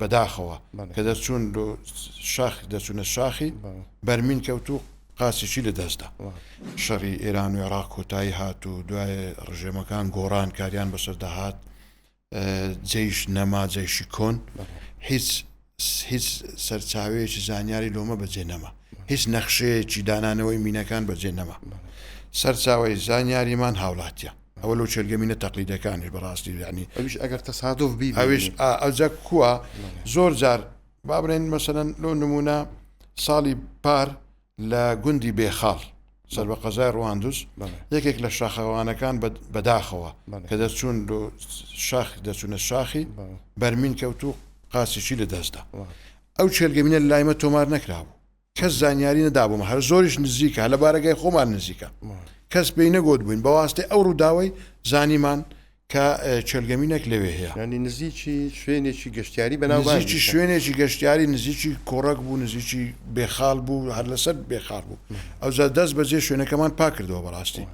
بەداخەوە کە دەچوون شاخ دەچونە شاخی بەرمین کەوت و قاسیشی لە دەستدا شەڕی ئێران و عێراق کۆتایی هات و دوای ڕژێمەکان گۆڕان کاریان بەسەر داهات جێیش نەما جێیشی کۆن هیچ سەرچاوەیەکی زانیاری لۆمە بەجێ نەما هیچ نەخشەیەکی دانانەوەی مینەکان بەجێ نەما سەرچاوی زانیاریمان هاوڵاتیە ئەوە لەو چێلگەمینە تەقلیدەکانی بەڕاستی ینی ئەویش ئەگەر تەسادف بی ئەویش ئەوجە کووە زۆر جار با بڵێن مەسەلەن لۆ نمونە ساڵی پار لە گوندی بێخاڵ سەر بە قەزای ڕواندوس یەکێک لە شاخەوانەکان بەداخەوە کە دەچوون شاخ دەچونە شاخی بەرمین کەوت و قاسیشی لە دەستدا ئەو چێلگەمینە لایمە تۆمار نەکرابوو کەس زانیاری نەدابوومە هەر زۆریش نزیکە لە بارەگای خۆمان نزیکە کەس پێی نەگۆت بووین بەواسطەی ئەو ڕووداوەی زانیمان کە چێلگەمینێک لەوێ هەیە ینی نزیکی شوێنێکی گەشتیاری بەناو نزیکی شوێنێکی گەشتیاری نزیکی کۆڕک بوو نزیکی بێخاڵ بوو هەر لەسەر بێخاڵ بوو ئەوجا دەست بەجێ شوێنەکەمان پاکردەوە بەڕاستی